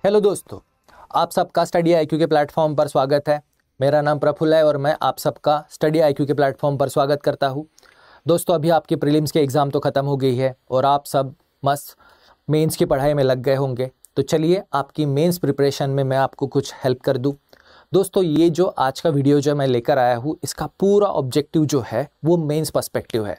Hello दोस्तों, आप सबका स्टडी आईक्यू के प्लेटफॉर्म पर स्वागत है। मेरा नाम प्रफुल्ल है और मैं आप सबका स्टडी आईक्यू के प्लेटफॉर्म पर स्वागत करता हूं। दोस्तों, अभी आपकी प्रीलिम्स के एग्ज़ाम तो ख़त्म हो गई है और आप सब मस्त मेंस की पढ़ाई में लग गए होंगे। तो चलिए आपकी मेंस प्रिपरेशन में मैं आपको कुछ हेल्प कर दूं। दोस्तों, ये जो आज का वीडियो जो मैं लेकर आया हूँ, इसका पूरा ऑब्जेक्टिव जो है वो मेंस पर्सपेक्टिव है।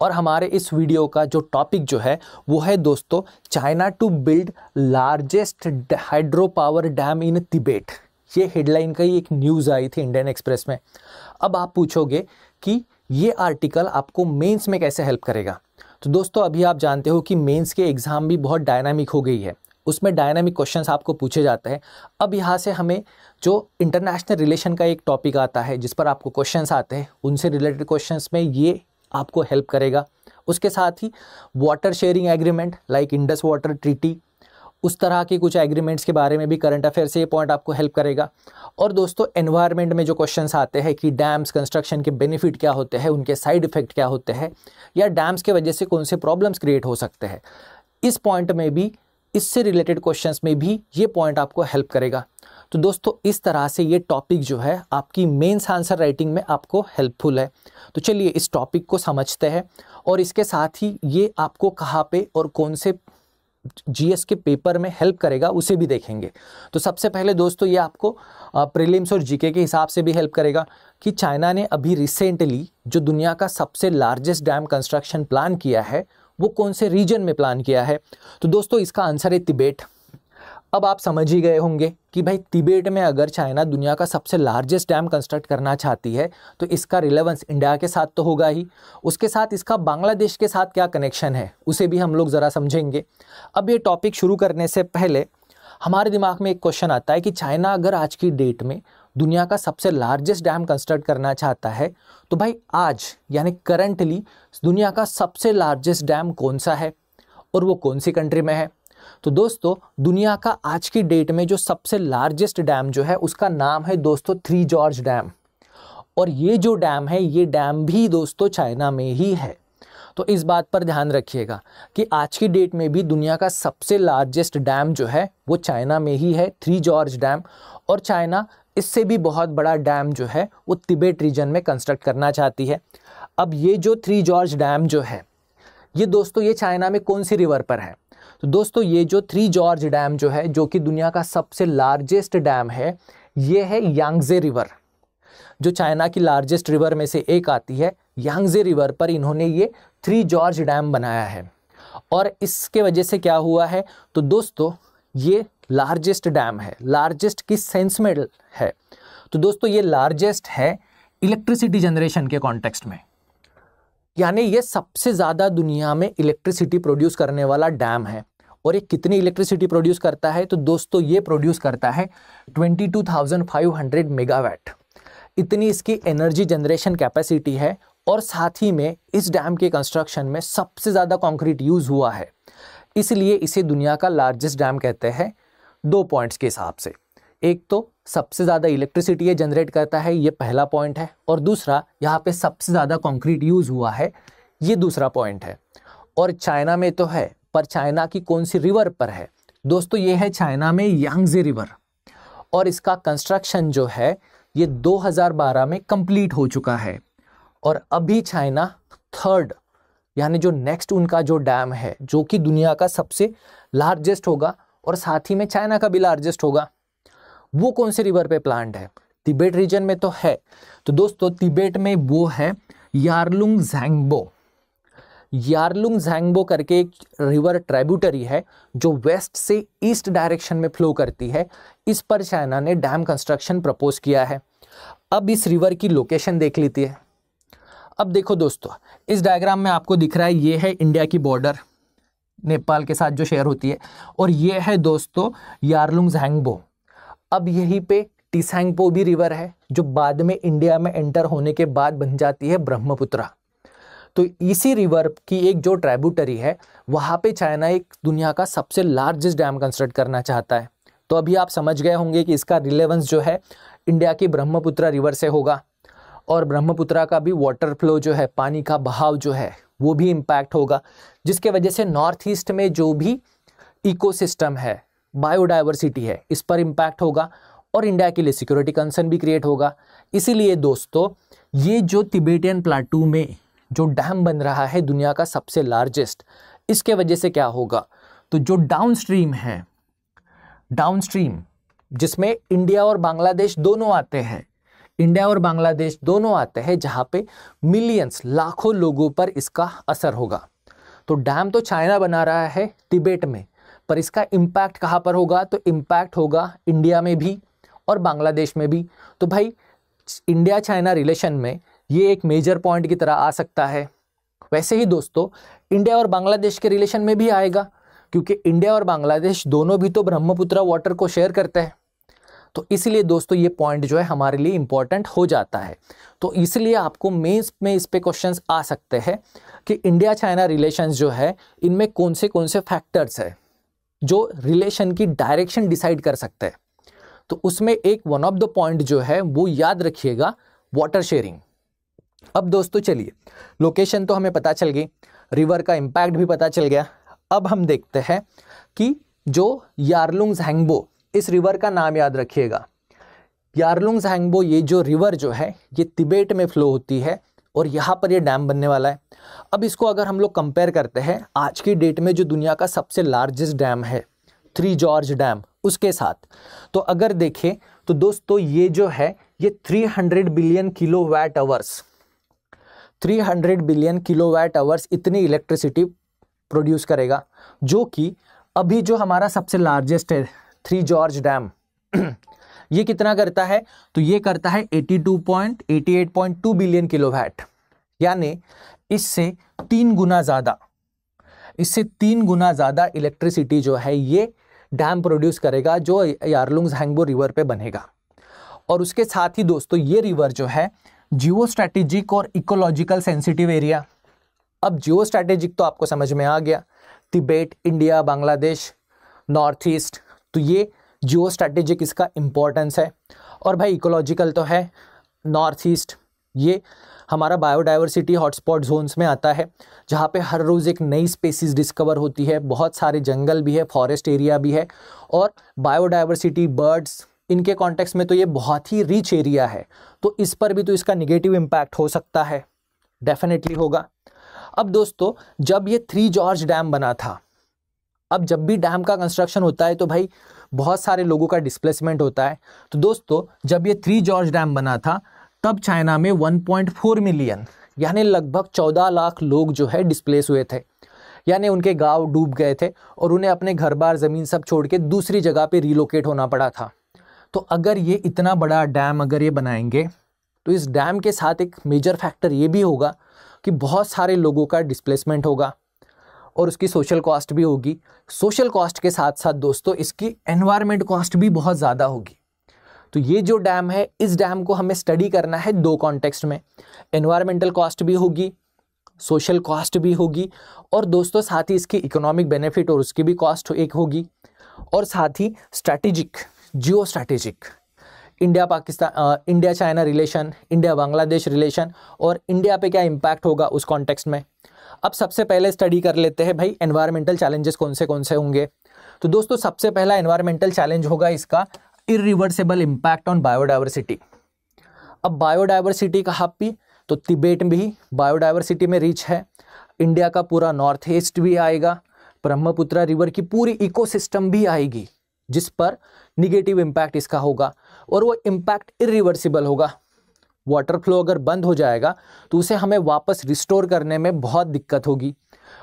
और हमारे इस वीडियो का जो टॉपिक जो है वो है दोस्तों, China to build largest hydro power dam in Tibet. ये हेडलाइन का ही एक न्यूज़ आई थी इंडियन एक्सप्रेस में। अब आप पूछोगे कि ये आर्टिकल आपको मेंस में कैसे हेल्प करेगा। तो दोस्तों, अभी आप जानते हो कि मेंस के एग्ज़ाम भी बहुत डायनामिक हो गई है, उसमें डायनामिक क्वेश्चंस आपको पूछे जाते हैं। अब यहाँ से हमें जो इंटरनेशनल रिलेशन का एक टॉपिक आता है जिस पर आपको क्वेश्चंस आते हैं, उनसे रिलेटेड क्वेश्चंस में ये आपको हेल्प करेगा। उसके साथ ही water sharing agreement like Indus water treaty, उस तरह के कुछ एग्रीमेंट्स के बारे में भी करंट अफेयर से ये पॉइंट आपको हेल्प करेगा। और दोस्तों, एनवायरनमेंट में जो क्वेश्चंस आते हैं कि डैम्स कंस्ट्रक्शन के बेनिफिट क्या होते हैं, उनके साइड इफ़ेक्ट क्या होते हैं, या डैम्स के वजह से कौन से प्रॉब्लम्स क्रिएट हो सकते हैं, इस पॉइंट में भी, इससे रिलेटेड क्वेश्चंस में भी ये पॉइंट आपको हेल्प करेगा। तो दोस्तों, इस तरह से ये टॉपिक जो है आपकी मेंस आंसर राइटिंग में आपको हेल्पफुल है। तो चलिए इस टॉपिक को समझते हैं और इसके साथ ही ये आपको कहाँ पे और कौन से जीएस के पेपर में हेल्प करेगा उसे भी देखेंगे। तो सबसे पहले दोस्तों, ये आपको प्रीलिम्स और जीके के हिसाब से भी हेल्प करेगा कि चाइना ने अभी रिसेंटली जो दुनिया का सबसे लार्जेस्ट डैम कंस्ट्रक्शन प्लान किया है वो कौन से रीजन में प्लान किया है। तो दोस्तों, इसका आंसर है तिबेट। अब आप समझ ही गए होंगे कि भाई तिबेट में अगर चाइना दुनिया का सबसे लार्जेस्ट डैम कंस्ट्रक्ट करना चाहती है तो इसका रिलेवेंस इंडिया के साथ तो होगा ही, उसके साथ इसका बांग्लादेश के साथ क्या कनेक्शन है उसे भी हम लोग ज़रा समझेंगे। अब ये टॉपिक शुरू करने से पहले हमारे दिमाग में एक क्वेश्चन आता है कि चाइना अगर आज की डेट में दुनिया का सबसे लार्जेस्ट डैम कंस्ट्रक्ट करना चाहता है तो भाई आज यानी करंटली दुनिया का सबसे लार्जेस्ट डैम कौन सा है और वो कौन सी कंट्री में है। तो दोस्तों, दुनिया का आज की डेट में जो सबसे लार्जेस्ट डैम जो है उसका नाम है दोस्तों थ्री जॉर्ज डैम। और ये जो डैम है ये डैम भी दोस्तों चाइना में ही है। तो इस बात पर ध्यान रखिएगा कि आज की डेट में भी दुनिया का सबसे लार्जेस्ट डैम जो है वो चाइना में ही है, थ्री जॉर्ज डैम। और चाइना इससे भी बहुत बड़ा डैम जो है वो तिबेट रीजन में कंस्ट्रक्ट करना चाहती है। अब ये जो थ्री जॉर्ज डैम जो है ये दोस्तों ये चाइना में कौन सी रिवर पर है। तो दोस्तों, ये जो थ्री जॉर्ज डैम जो है जो कि दुनिया का सबसे लार्जेस्ट डैम है, ये है यांगजे रिवर, जो चाइना की लार्जेस्ट रिवर में से एक आती है। यांगजे रिवर पर इन्होंने ये थ्री जॉर्ज डैम बनाया है। और इसके वजह से क्या हुआ है, तो दोस्तों ये लार्जेस्ट डैम है। लार्जेस्ट किस सेंस में है, तो दोस्तों ये लार्जेस्ट है इलेक्ट्रिसिटी जनरेशन के कॉन्टेक्स्ट में, यानी ये सबसे ज़्यादा दुनिया में इलेक्ट्रिसिटी प्रोड्यूस करने वाला डैम है। और ये कितनी इलेक्ट्रिसिटी प्रोड्यूस करता है, तो दोस्तों ये प्रोड्यूस करता है 22,500 मेगावाट। इतनी इसकी एनर्जी जनरेशन कैपेसिटी है। और साथ ही में इस डैम के कंस्ट्रक्शन में सबसे ज़्यादा कंक्रीट यूज़ हुआ है, इसलिए इसे दुनिया का लार्जेस्ट डैम कहते हैं। 2 पॉइंट्स के हिसाब से, एक तो सबसे ज़्यादा इलेक्ट्रिसिटी ये जनरेट करता है, ये पहला पॉइंट है, और दूसरा यहाँ पे सबसे ज़्यादा कंक्रीट यूज़ हुआ है, ये दूसरा पॉइंट है। और चाइना में तो है, पर चाइना की कौन सी रिवर पर है, दोस्तों ये है चाइना में यांगजे रिवर। और इसका कंस्ट्रक्शन जो है ये 2012 में कंप्लीट हो चुका है। और अभी चाइना थर्ड यानी जो नेक्स्ट उनका जो डैम है जो कि दुनिया का सबसे लार्जेस्ट होगा और साथ ही में चाइना का भी लार्जेस्ट होगा, वो कौन से रिवर पे प्लांट है, तिबेट रीजन में तो है। तो दोस्तों तिबेट में वो है यारलुंग ज़ैंगबो। यारलुंग ज़ैंगबो करके एक रिवर ट्राइब्यूटरी है जो वेस्ट से ईस्ट डायरेक्शन में फ्लो करती है। इस पर चाइना ने डैम कंस्ट्रक्शन प्रपोज किया है। अब इस रिवर की लोकेशन देख लेती है। अब देखो दोस्तों, इस डायग्राम में आपको दिख रहा है ये है इंडिया की बॉर्डर नेपाल के साथ जो शेयर होती है, और ये है दोस्तों यारलुंग ज़ैंगबो। अब यहीं पे टिसैंगपो भी रिवर है जो बाद में इंडिया में एंटर होने के बाद बन जाती है ब्रह्मपुत्रा। तो इसी रिवर की एक जो ट्राइब्यूटरी है वहाँ पे चाइना एक दुनिया का सबसे लार्जेस्ट डैम कंस्ट्रक्ट करना चाहता है। तो अभी आप समझ गए होंगे कि इसका रिलेवेंस जो है इंडिया की ब्रह्मपुत्रा रिवर से होगा। और ब्रह्मपुत्रा का भी वाटर फ्लो जो है, पानी का बहाव जो है वो भी इम्पैक्ट होगा, जिसके वजह से नॉर्थ ईस्ट में जो भी इकोसिस्टम है बायोडाइवर्सिटी है इस पर इम्पैक्ट होगा और इंडिया के लिए सिक्योरिटी कंसर्न भी क्रिएट होगा। इसीलिए दोस्तों ये जो तिबेटियन प्लाटू में जो डैम बन रहा है दुनिया का सबसे लार्जेस्ट, इसके वजह से क्या होगा, तो जो डाउनस्ट्रीम है, डाउनस्ट्रीम जिसमें इंडिया और बांग्लादेश दोनों आते हैं, इंडिया और बांग्लादेश दोनों आते हैं, जहाँ पे मिलियंस लाखों लोगों पर इसका असर होगा। तो डैम तो चाइना बना रहा है तिबेट में, पर इसका इम्पैक्ट कहाँ पर होगा, तो इम्पैक्ट होगा इंडिया में भी और बांग्लादेश में भी। तो भाई इंडिया चाइना रिलेशन में ये एक मेजर पॉइंट की तरह आ सकता है। वैसे ही दोस्तों इंडिया और बांग्लादेश के रिलेशन में भी आएगा, क्योंकि इंडिया और बांग्लादेश दोनों भी तो ब्रह्मपुत्र वाटर को शेयर करते हैं। तो इसलिए दोस्तों ये पॉइंट जो है हमारे लिए इंपॉर्टेंट हो जाता है। तो इसलिए आपको मेंस में इस पे क्वेश्चंस आ सकते हैं कि इंडिया चाइना रिलेशंस जो है इनमें कौन से फैक्टर्स है जो रिलेशन की डायरेक्शन डिसाइड कर सकते हैं। तो उसमें एक वन ऑफ द पॉइंट जो है वो याद रखिएगा, वाटर शेयरिंग। अब दोस्तों चलिए, लोकेशन तो हमें पता चल गई, रिवर का इम्पैक्ट भी पता चल गया। अब हम देखते हैं कि जो यारलुंग इस रिवर का नाम याद रखिएगा। यारलुंग ये जो रिवर जो है ये तिबेट में फ्लो होती है और यहाँ पर ये डैम बनने वाला है। अब इसको अगर हम लोग कंपेयर करते हैं आज की डेट में जो दुनिया का सबसे लार्जेस्ट डैम है थ्री जॉर्ज डैम उसके साथ, तो अगर देखें तो दोस्तों ये जो है ये 300 billion kilowatt hours 300 billion kilowatt hours इतनी इलेक्ट्रिसिटी प्रोड्यूस करेगा, जो कि अभी जो हमारा सबसे लार्जेस्ट है थ्री जॉर्ज डैम ये कितना करता है, तो ये करता है 88.2 बिलियन किलोवाट, यानी इससे 3 गुना ज़्यादा इलेक्ट्रिसिटी जो है ये डैम प्रोड्यूस करेगा जो यारलुंग रिवर पे बनेगा। और उसके साथ ही दोस्तों ये रिवर जो है जियो स्ट्रैटेजिक और इकोलॉजिकल सेंसिटिव एरिया। अब जियो स्ट्रैटेजिक तो आपको समझ में आ गया, Tibet, India, Bangladesh, north east, तो ये जियो स्ट्रैटेजिक इसका इम्पोर्टेंस है। और भाई इकोलॉजिकल तो है, नॉर्थ ईस्ट ये हमारा बायोडाइवर्सिटी हॉटस्पॉट जोन्स में आता है, जहाँ पे हर रोज़ एक नई स्पेसीज डिस्कवर होती है, बहुत सारे जंगल भी है, फॉरेस्ट एरिया भी है, और बायोडाइवर्सिटी बर्ड्स इनके कॉन्टेक्स्ट में तो ये बहुत ही रिच एरिया है। तो इस पर भी तो इसका निगेटिव इम्पैक्ट हो सकता है, डेफिनेटली होगा। अब दोस्तों जब ये थ्री जॉर्ज डैम बना था, अब जब भी डैम का कंस्ट्रक्शन होता है तो भाई बहुत सारे लोगों का डिस्प्लेसमेंट होता है। तो दोस्तों जब ये थ्री जॉर्ज डैम बना था तब चाइना में 1.4 मिलियन यानी लगभग 14 लाख लोग जो है डिस्प्लेस हुए थे, यानी उनके गांव डूब गए थे और उन्हें अपने घर बार ज़मीन सब छोड़ के दूसरी जगह पे रिलोकेट होना पड़ा था। तो अगर ये इतना बड़ा डैम अगर ये बनाएंगे तो इस डैम के साथ एक मेजर फैक्टर ये भी होगा कि बहुत सारे लोगों का डिस्प्लेसमेंट होगा और उसकी सोशल कॉस्ट भी होगी। सोशल कॉस्ट के साथ साथ दोस्तों इसकी एनवायरनमेंट कॉस्ट भी बहुत ज़्यादा होगी। तो ये जो डैम है इस डैम को हमें स्टडी करना है दो कॉन्टेक्स्ट में, एनवायरमेंटल कॉस्ट भी होगी, सोशल कॉस्ट भी होगी, और दोस्तों साथ ही इसकी इकोनॉमिक बेनिफिट और उसकी भी कॉस्ट एक होगी, और साथ ही strategic, geo strategic, India China relation, India Bangladesh relation और इंडिया पे क्या इम्पैक्ट होगा उस कॉन्टेक्स्ट में। अब सबसे पहले स्टडी कर लेते हैं भाई एनवायरमेंटल चैलेंजेस कौन से होंगे। तो दोस्तों सबसे पहला एनवायरमेंटल चैलेंज होगा इसका इरिवर्सिबल इम्पैक्ट ऑन बायोडाइवर्सिटी। अब बायोडाइवर्सिटी कहाँ पे, तो तिबेट भी बायोडाइवर्सिटी में रिच है, इंडिया का पूरा नॉर्थ ईस्ट भी आएगा, ब्रह्मपुत्र रिवर की पूरी इकोसिस्टम भी आएगी जिस पर निगेटिव इम्पैक्ट इसका होगा, और वो इम्पैक्ट इरिवर्सिबल होगा। वाटर फ्लो अगर बंद हो जाएगा तो उसे हमें वापस रिस्टोर करने में बहुत दिक्कत होगी।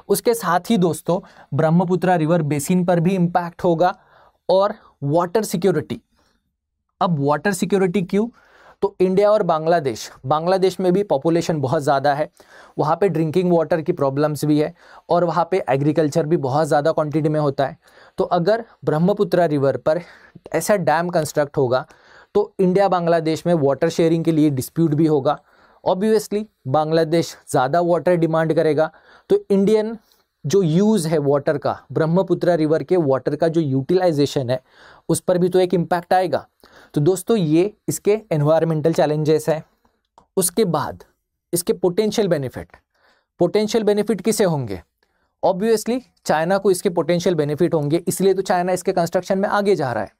उसके साथ ही दोस्तों ब्रह्मपुत्र रिवर बेसिन पर भी इम्पैक्ट होगा, और वाटर सिक्योरिटी। अब वाटर सिक्योरिटी क्यों, तो इंडिया और बांग्लादेश में भी पॉपुलेशन बहुत ज़्यादा है, वहाँ पे ड्रिंकिंग वाटर की प्रॉब्लम्स भी है, और वहाँ पे एग्रीकल्चर भी बहुत ज़्यादा क्वांटिटी में होता है। तो अगर ब्रह्मपुत्र रिवर पर ऐसा डैम कंस्ट्रक्ट होगा तो इंडिया बांग्लादेश में वाटर शेयरिंग के लिए डिस्प्यूट भी होगा। ऑब्वियसली बांग्लादेश ज़्यादा वाटर डिमांड करेगा, तो इंडियन जो यूज़ है वाटर का, ब्रह्मपुत्र रिवर के वाटर का जो यूटिलाइजेशन है उस पर भी तो एक इम्पैक्ट आएगा। तो दोस्तों ये इसके एनवायरमेंटल चैलेंजेस हैं। उसके बाद इसके पोटेंशियल बेनिफिट किसे होंगे, ऑब्वियसली चाइना को इसके पोटेंशियल बेनिफिट होंगे, इसलिए तो चाइना इसके कंस्ट्रक्शन में आगे जा रहा है।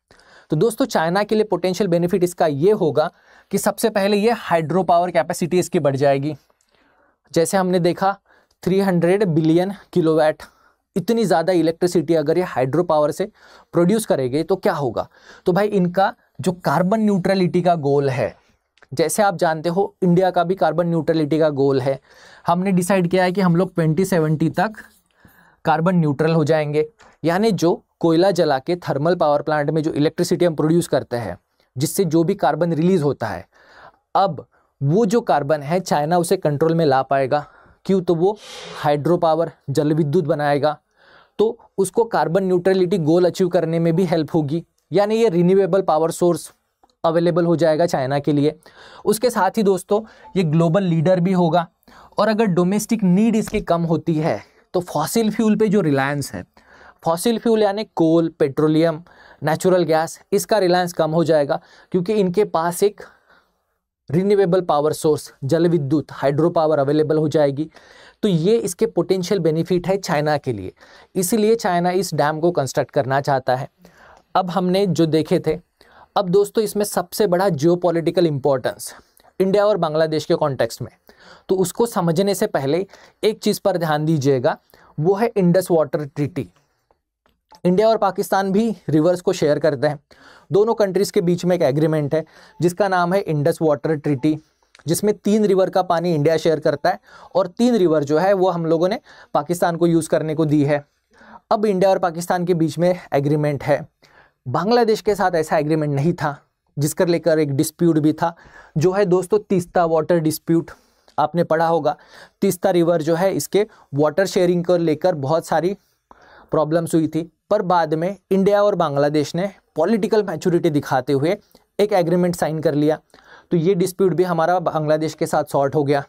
तो दोस्तों चाइना के लिए पोटेंशियल बेनिफिट इसका ये होगा कि सबसे पहले ये हाइड्रो पावर कैपेसिटी इसकी बढ़ जाएगी। जैसे हमने देखा 300 बिलियन किलोवाट, इतनी ज़्यादा इलेक्ट्रिसिटी अगर ये हाइड्रो पावर से प्रोड्यूस करेंगे तो क्या होगा। तो भाई इनका जो कार्बन न्यूट्रलिटी का गोल है, जैसे आप जानते हो इंडिया का भी कार्बन न्यूट्रलिटी का गोल है। हमने डिसाइड किया है कि हम लोग 2070 तक कार्बन न्यूट्रल हो जाएंगे, यानी जो कोयला जला के थर्मल पावर प्लांट में जो इलेक्ट्रिसिटी हम प्रोड्यूस करते हैं, जिससे जो भी कार्बन रिलीज होता है, अब वो जो कार्बन है चाइना उसे कंट्रोल में ला पाएगा। क्यों? तो वो हाइड्रो पावर जल विद्युत बनाएगा, तो उसको कार्बन न्यूट्रलिटी गोल अचीव करने में भी हेल्प होगी, यानी ये रिन्यूएबल पावर सोर्स अवेलेबल हो जाएगा चाइना के लिए। उसके साथ ही दोस्तों ये ग्लोबल लीडर भी होगा, और अगर डोमेस्टिक नीड इसकी कम होती है तो फॉसिल फ्यूल पे जो रिलायंस है, फॉसिल फ्यूल यानी कोल, पेट्रोलियम, नेचुरल गैस, इसका रिलायंस कम हो जाएगा, क्योंकि इनके पास एक रिन्यूएबल पावर सोर्स जल विद्युत हाइड्रो पावर अवेलेबल हो जाएगी। तो ये इसके पोटेंशियल बेनिफिट है चाइना के लिए, इसीलिए चाइना इस डैम को कंस्ट्रक्ट करना चाहता है। अब हमने जो देखे थे, अब दोस्तों इसमें सबसे बड़ा जियोपॉलिटिकल इंपॉर्टेंस इंडिया और बांग्लादेश के कॉन्टेक्स्ट में, तो उसको समझने से पहले एक चीज़ पर ध्यान दीजिएगा, वो है इंडस वाटर ट्रीटी। इंडिया और पाकिस्तान भी रिवर्स को शेयर करते हैं, दोनों कंट्रीज के बीच में एक एग्रीमेंट है जिसका नाम है इंडस वाटर ट्रीटी, जिसमें 3 रिवर का पानी इंडिया शेयर करता है और 3 रिवर जो है वो हम लोगों ने पाकिस्तान को यूज़ करने को दी है। अब इंडिया और पाकिस्तान के बीच में एग्रीमेंट है, बांग्लादेश के साथ ऐसा एग्रीमेंट नहीं था, जिसकर लेकर एक डिस्प्यूट भी था, जो है दोस्तों तीस्ता वाटर डिस्प्यूट। आपने पढ़ा होगा तीस्ता रिवर जो है, इसके वाटर शेयरिंग को लेकर बहुत सारी प्रॉब्लम्स हुई थी, पर बाद में इंडिया और बांग्लादेश ने पॉलिटिकल मैच्योरिटी दिखाते हुए एक एग्रीमेंट साइन कर लिया, तो ये डिस्प्यूट भी हमारा बांग्लादेश के साथ सॉर्ट हो गया।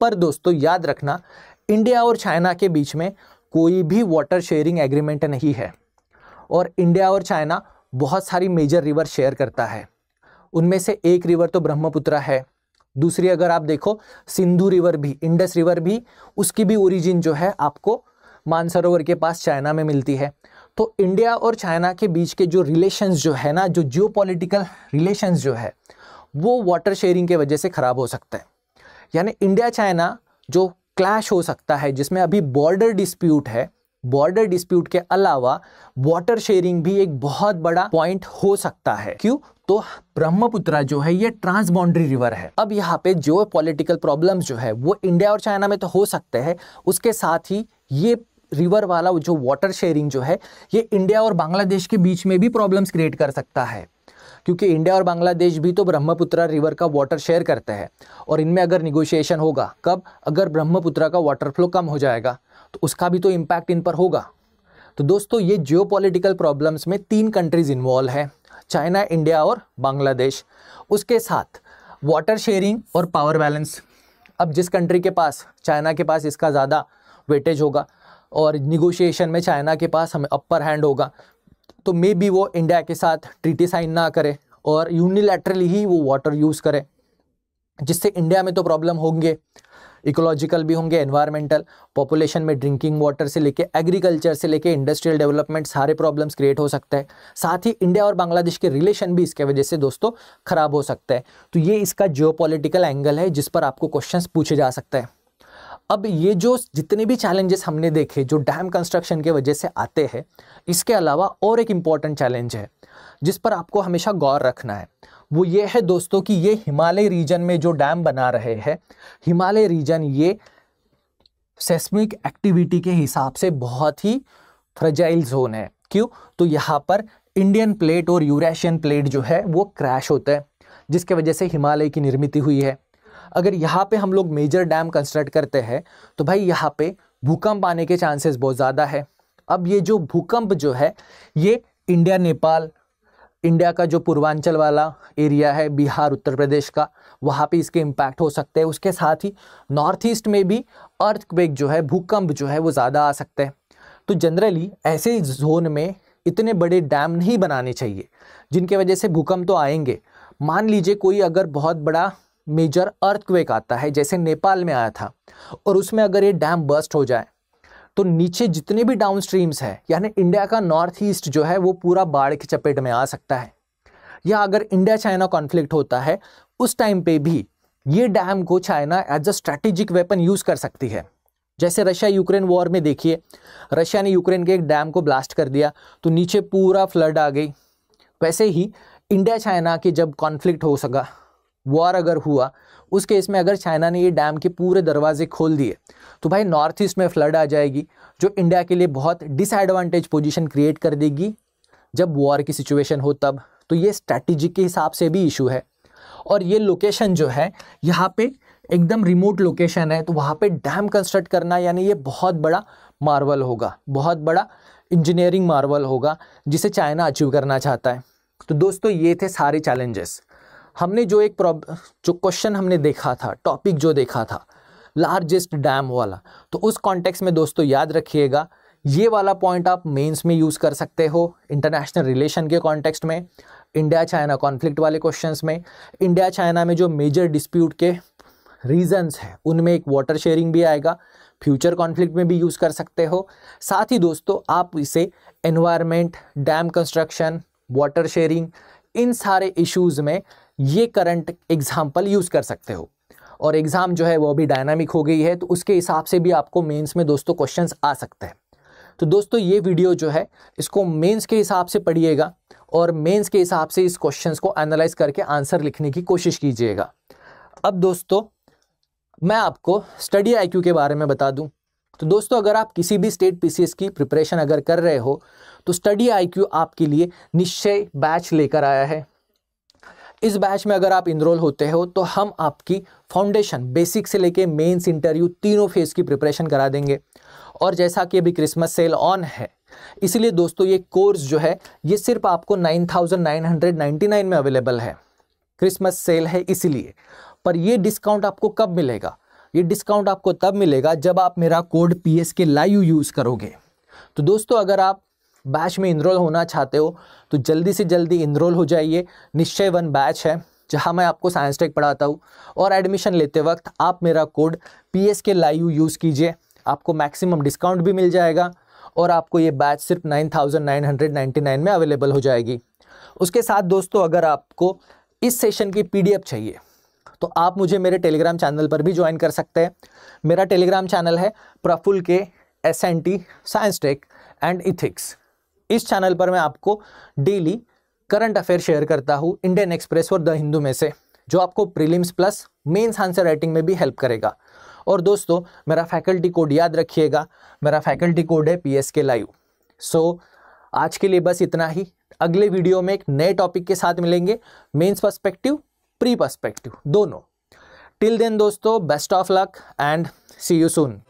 पर दोस्तों याद रखना, इंडिया और चाइना के बीच में कोई भी वाटर शेयरिंग एग्रीमेंट नहीं है, और इंडिया और चाइना बहुत सारी मेजर रिवर शेयर करता है। उनमें से एक रिवर तो ब्रह्मपुत्र है, दूसरी अगर आप देखो सिंधु रिवर भी, इंडस रिवर भी, उसकी भी ओरिजिन जो है आपको मानसरोवर के पास चाइना में मिलती है। तो इंडिया और चाइना के बीच के जो रिलेशंस जो है ना, जो जियोपॉलिटिकल रिलेशंस जो है, वो वाटर शेयरिंग के वजह से ख़राब हो सकता है। यानी इंडिया चाइना जो क्लैश हो सकता है, जिसमें अभी बॉर्डर डिस्प्यूट है, बॉर्डर डिस्प्यूट के अलावा वाटर शेयरिंग भी एक बहुत बड़ा पॉइंट हो सकता है। क्यों? तो ब्रह्मपुत्र जो है ये ट्रांस बाउंड्री रिवर है। अब यहाँ पे जो पॉलिटिकल प्रॉब्लम्स जो है वो इंडिया और चाइना में तो हो सकते हैं, उसके साथ ही ये रिवर वाला जो वाटर शेयरिंग जो है ये इंडिया और बांग्लादेश के बीच में भी प्रॉब्लम्स क्रिएट कर सकता है, क्योंकि इंडिया और बांग्लादेश भी तो ब्रह्मपुत्र रिवर का वाटर शेयर करते हैं, और इनमें अगर निगोशिएशन होगा, कब? अगर ब्रह्मपुत्र का वाटर फ्लो कम हो जाएगा तो उसका भी तो इम्पैक्ट इन पर होगा। तो दोस्तों ये जियोपॉलिटिकल प्रॉब्लम्स में 3 कंट्रीज इन्वॉल्व है, चाइना, इंडिया और बांग्लादेश। उसके साथ वाटर शेयरिंग और पावर बैलेंस। अब जिस कंट्री के पास, चाइना के पास इसका ज़्यादा वेटेज होगा और निगोशिएशन में चाइना के पास हमें अपर हैंड होगा, तो मे बी वो इंडिया के साथ ट्रीटी साइन ना करे और यूनिलैटरली ही वो वाटर यूज़ करे, जिससे इंडिया में तो प्रॉब्लम होंगे, इकोलॉजिकल भी होंगे, एनवायरमेंटल, पॉपुलेशन में ड्रिंकिंग वाटर से लेके एग्रीकल्चर से लेके इंडस्ट्रियल डेवलपमेंट, सारे प्रॉब्लम्स क्रिएट हो सकते हैं। साथ ही इंडिया और बांग्लादेश के रिलेशन भी इसके वजह से दोस्तों खराब हो सकते हैं। तो ये इसका जियोपॉलिटिकल एंगल है जिस पर आपको क्वेश्चंस पूछे जा सकते हैं। अब ये जो जितने भी चैलेंजेस हमने देखे जो डैम कंस्ट्रक्शन के वजह से आते हैं, इसके अलावा और एक इम्पॉर्टेंट चैलेंज है जिस पर आपको हमेशा गौर रखना है, वो ये है दोस्तों कि ये हिमालय रीजन में जो डैम बना रहे हैं, हिमालय रीजन ये सेस्मिक एक्टिविटी के हिसाब से बहुत ही फ्रेजाइल जोन है। क्यों? तो यहाँ पर इंडियन प्लेट और यूरेशियन प्लेट जो है वो क्रैश होता है, जिसके वजह से हिमालय की निर्मित हुई है। अगर यहाँ पे हम लोग मेजर डैम कंस्ट्रक्ट करते हैं तो भाई यहाँ पे भूकंप आने के चांसेस बहुत ज़्यादा है। अब ये जो भूकंप जो है ये इंडिया, नेपाल, इंडिया का जो पूर्वांचल वाला एरिया है, बिहार, उत्तर प्रदेश का, वहाँ पे इसके इम्पैक्ट हो सकते हैं। उसके साथ ही नॉर्थ ईस्ट में भी अर्थक्वेक जो है, भूकंप जो है वो ज़्यादा आ सकते हैं। तो जनरली ऐसे जोन में इतने बड़े डैम नहीं बनाने चाहिए जिनके वजह से भूकंप तो आएंगे। मान लीजिए कोई अगर बहुत बड़ा मेजर अर्थक्वेक आता है, जैसे नेपाल में आया था, और उसमें अगर ये डैम बर्स्ट हो जाए तो नीचे जितने भी डाउन स्ट्रीम्स है, यानी इंडिया का नॉर्थ ईस्ट जो है वो पूरा बाढ़ की चपेट में आ सकता है। या अगर इंडिया चाइना कॉन्फ्लिक्ट होता है उस टाइम पे भी ये डैम को China as a strategic weapon use कर सकती है। जैसे रशिया यूक्रेन वॉर में देखिए, रशिया ने यूक्रेन के एक डैम को ब्लास्ट कर दिया तो नीचे पूरा फ्लड आ गई। वैसे ही इंडिया चाइना के जब कॉन्फ्लिक्ट हो सका, वॉर अगर हुआ, उस केस में अगर चाइना ने ये डैम के पूरे दरवाजे खोल दिए तो भाई नॉर्थ ईस्ट में फ्लड आ जाएगी, जो इंडिया के लिए बहुत डिसएडवांटेज पोजीशन क्रिएट कर देगी जब वॉर की सिचुएशन हो तब। तो ये स्ट्रैटेजी के हिसाब से भी इशू है। और ये लोकेशन जो है यहाँ पे एकदम रिमोट लोकेशन है, तो वहाँ पे डैम कंस्ट्रक्ट करना यानी ये बहुत बड़ा मार्वल होगा, बहुत बड़ा इंजीनियरिंग मार्वल होगा जिसे चाइना अचीव करना चाहता है। तो दोस्तों ये थे सारे चैलेंजेस। हमने जो जो क्वेश्चन हमने देखा था, टॉपिक जो देखा था लार्जेस्ट डैम वाला, तो उस कॉन्टेक्स्ट में दोस्तों याद रखिएगा ये वाला पॉइंट आप मेंस में यूज़ कर सकते हो, इंटरनेशनल रिलेशन के कॉन्टेक्स्ट में, इंडिया चाइना कॉन्फ्लिक्ट वाले क्वेश्चंस में, इंडिया चाइना में जो मेजर डिस्प्यूट के रीजंस हैं उनमें एक वाटर शेयरिंग भी आएगा, फ्यूचर कॉन्फ्लिक्ट में भी यूज़ कर सकते हो। साथ ही दोस्तों आप इसे environment, dam construction, water sharing, इन सारे इश्यूज़ में ये करंट एग्जाम्पल यूज़ कर सकते हो। और एग्ज़ाम जो है वो भी डायनामिक हो गई है, तो उसके हिसाब से भी आपको मेंस में दोस्तों क्वेश्चंस आ सकते हैं। तो दोस्तों ये वीडियो जो है इसको मेंस के हिसाब से पढ़िएगा और मेंस के हिसाब से इस क्वेश्चंस को एनालाइज करके आंसर लिखने की कोशिश कीजिएगा। अब दोस्तों मैं आपको स्टडी आईक्यू के बारे में बता दूं। तो दोस्तों अगर आप किसी भी स्टेट पीसीएस की प्रिपरेशन अगर कर रहे हो तो स्टडी आईक्यू आपके लिए निश्चय बैच लेकर आया है। इस बैच में अगर आप इनरोल होते हो तो हम आपकी फाउंडेशन बेसिक से लेके मेंस, इंटरव्यू तीनों फेज की प्रिपरेशन करा देंगे। और जैसा कि अभी क्रिसमस सेल ऑन है, इसलिए दोस्तों ये कोर्स जो है ये सिर्फ आपको 9,999 में अवेलेबल है। क्रिसमस सेल है इसलिए। पर ये डिस्काउंट आपको कब मिलेगा? ये डिस्काउंट आपको तब मिलेगा जब आप मेरा कोड PSK लाइव यूज़ करोगे। तो दोस्तों अगर आप बैच में इनरोल होना चाहते हो तो जल्दी से जल्दी इनरोल हो जाइए। निश्चय वन बैच है जहां मैं आपको साइंस टेक पढ़ाता हूँ, और एडमिशन लेते वक्त आप मेरा कोड PSK लाइव यूज़ कीजिए, आपको मैक्सिमम डिस्काउंट भी मिल जाएगा और आपको ये बैच सिर्फ 9,999 में अवेलेबल हो जाएगी। उसके साथ दोस्तों अगर आपको इस सेशन की PDF चाहिए तो आप मुझे मेरे टेलीग्राम चैनल पर भी ज्वाइन कर सकते हैं। मेरा टेलीग्राम चैनल है प्रफुल्ल के SNT science tech and ethics. इस चैनल पर मैं आपको डेली करंट अफेयर शेयर करता हूँ इंडियन एक्सप्रेस और द हिंदू में से, जो आपको prelims plus mains answer writing में भी हेल्प करेगा। और दोस्तों मेरा फैकल्टी कोड याद रखिएगा, मेरा फैकल्टी कोड है PSK लाइव। सो आज के लिए बस इतना ही। अगले वीडियो में एक नए टॉपिक के साथ मिलेंगे, मेंस पर्सपेक्टिव, प्री पर्सपेक्टिव दोनों। टिल देन दोस्तों best of luck and see you soon.